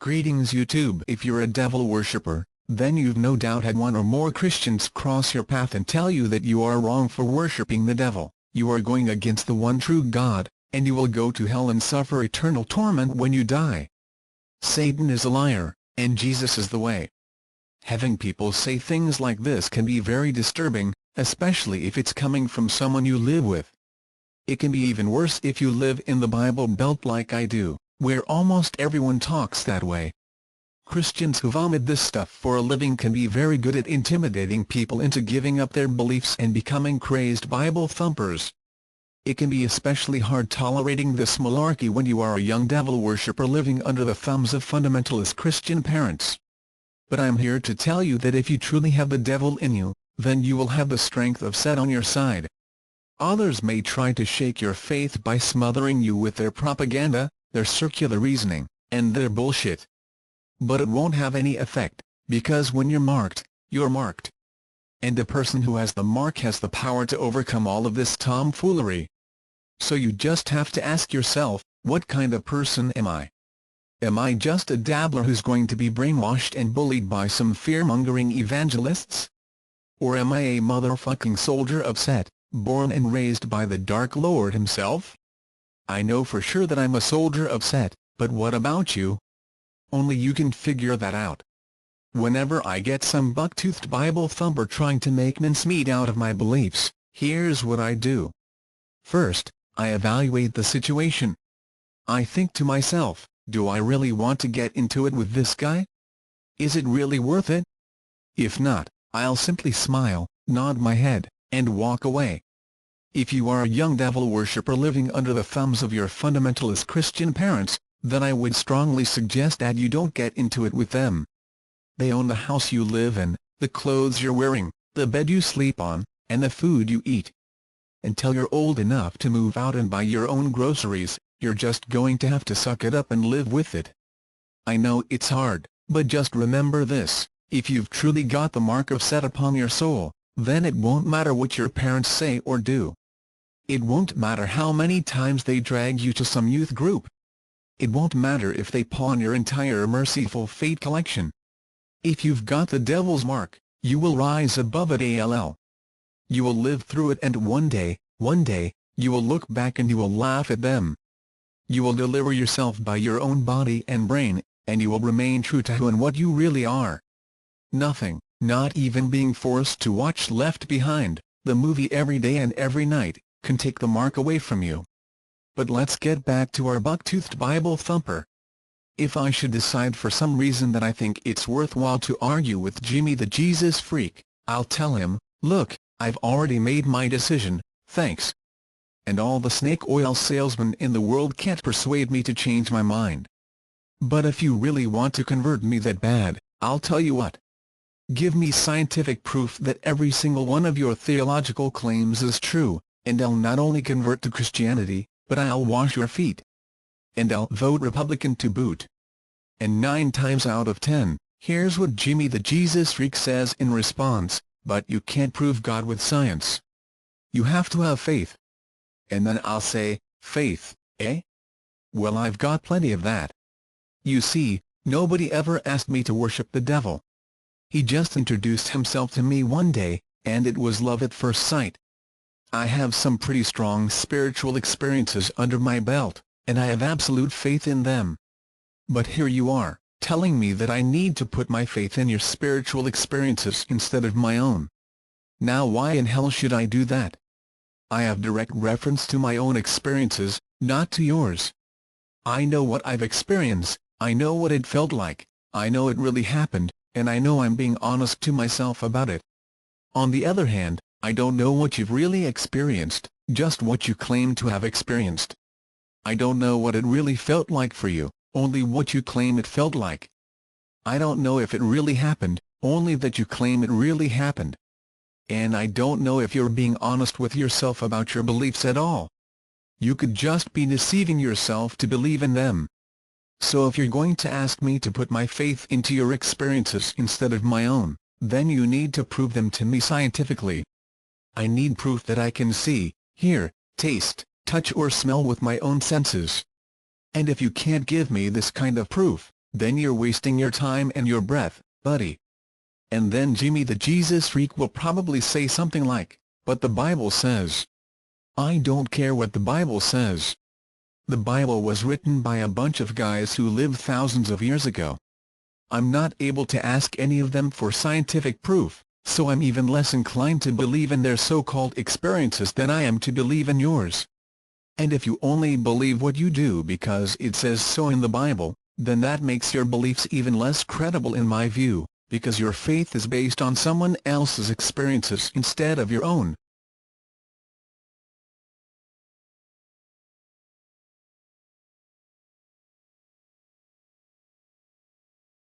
Greetings YouTube. If you're a devil worshipper, then you've no doubt had one or more Christians cross your path and tell you that you are wrong for worshipping the devil, you are going against the one true God, and you will go to hell and suffer eternal torment when you die. Satan is a liar, and Jesus is the way. Having people say things like this can be very disturbing, especially if it's coming from someone you live with. It can be even worse if you live in the Bible Belt like I do, where almost everyone talks that way. Christians who vomit this stuff for a living can be very good at intimidating people into giving up their beliefs and becoming crazed Bible thumpers. It can be especially hard tolerating this malarkey when you are a young devil worshipper living under the thumbs of fundamentalist Christian parents. But I'm here to tell you that if you truly have the devil in you, then you will have the strength of Set on your side. Others may try to shake your faith by smothering you with their propaganda, their circular reasoning, and their bullshit. But it won't have any effect, because when you're marked, you're marked. And the person who has the mark has the power to overcome all of this tomfoolery. So you just have to ask yourself, what kind of person am I? Am I just a dabbler who's going to be brainwashed and bullied by some fear-mongering evangelists? Or am I a motherfucking soldier of Set, born and raised by the Dark Lord himself? I know for sure that I'm a soldier of Set, but what about you? Only you can figure that out. Whenever I get some buck-toothed Bible thumper trying to make mincemeat out of my beliefs, here's what I do. First, I evaluate the situation. I think to myself, do I really want to get into it with this guy? Is it really worth it? If not, I'll simply smile, nod my head, and walk away. If you are a young devil worshipper living under the thumbs of your fundamentalist Christian parents, then I would strongly suggest that you don't get into it with them. They own the house you live in, the clothes you're wearing, the bed you sleep on, and the food you eat. Until you're old enough to move out and buy your own groceries, you're just going to have to suck it up and live with it. I know it's hard, but just remember this, if you've truly got the mark of Set upon your soul, then it won't matter what your parents say or do. It won't matter how many times they drag you to some youth group. It won't matter if they pawn your entire Merciful Fate collection. If you've got the devil's mark, you will rise above it. You will live through it, and one day, you will look back and you will laugh at them. You will deliver yourself by your own body and brain, and you will remain true to who and what you really are. Nothing, not even being forced to watch Left Behind, the movie every day and every night, can take the mark away from you. But let's get back to our buck-toothed Bible thumper. If I should decide for some reason that I think it's worthwhile to argue with Jimmy the Jesus Freak, I'll tell him, look, I've already made my decision, thanks. And all the snake oil salesmen in the world can't persuade me to change my mind. But if you really want to convert me that bad, I'll tell you what. Give me scientific proof that every single one of your theological claims is true, and I'll not only convert to Christianity, but I'll wash your feet. And I'll vote Republican to boot. And 9 times out of 10, here's what Jimmy the Jesus Freak says in response, but you can't prove God with science. You have to have faith. And then I'll say, faith, eh? Well, I've got plenty of that. You see, nobody ever asked me to worship the devil. He just introduced himself to me one day, and it was love at first sight. I have some pretty strong spiritual experiences under my belt, and I have absolute faith in them. But here you are, telling me that I need to put my faith in your spiritual experiences instead of my own. Now why in hell should I do that? I have direct reference to my own experiences, not to yours. I know what I've experienced, I know what it felt like, I know it really happened, and I know I'm being honest to myself about it. On the other hand, I don't know what you've really experienced, just what you claim to have experienced. I don't know what it really felt like for you, only what you claim it felt like. I don't know if it really happened, only that you claim it really happened. And I don't know if you're being honest with yourself about your beliefs at all. You could just be deceiving yourself to believe in them. So if you're going to ask me to put my faith into your experiences instead of my own, then you need to prove them to me scientifically. I need proof that I can see, hear, taste, touch or smell with my own senses. And if you can't give me this kind of proof, then you're wasting your time and your breath, buddy. And then Jimmy the Jesus freak will probably say something like, "But the Bible says." I don't care what the Bible says. The Bible was written by a bunch of guys who lived thousands of years ago. I'm not able to ask any of them for scientific proof, so I'm even less inclined to believe in their so-called experiences than I am to believe in yours. And if you only believe what you do because it says so in the Bible, then that makes your beliefs even less credible in my view, because your faith is based on someone else's experiences instead of your own.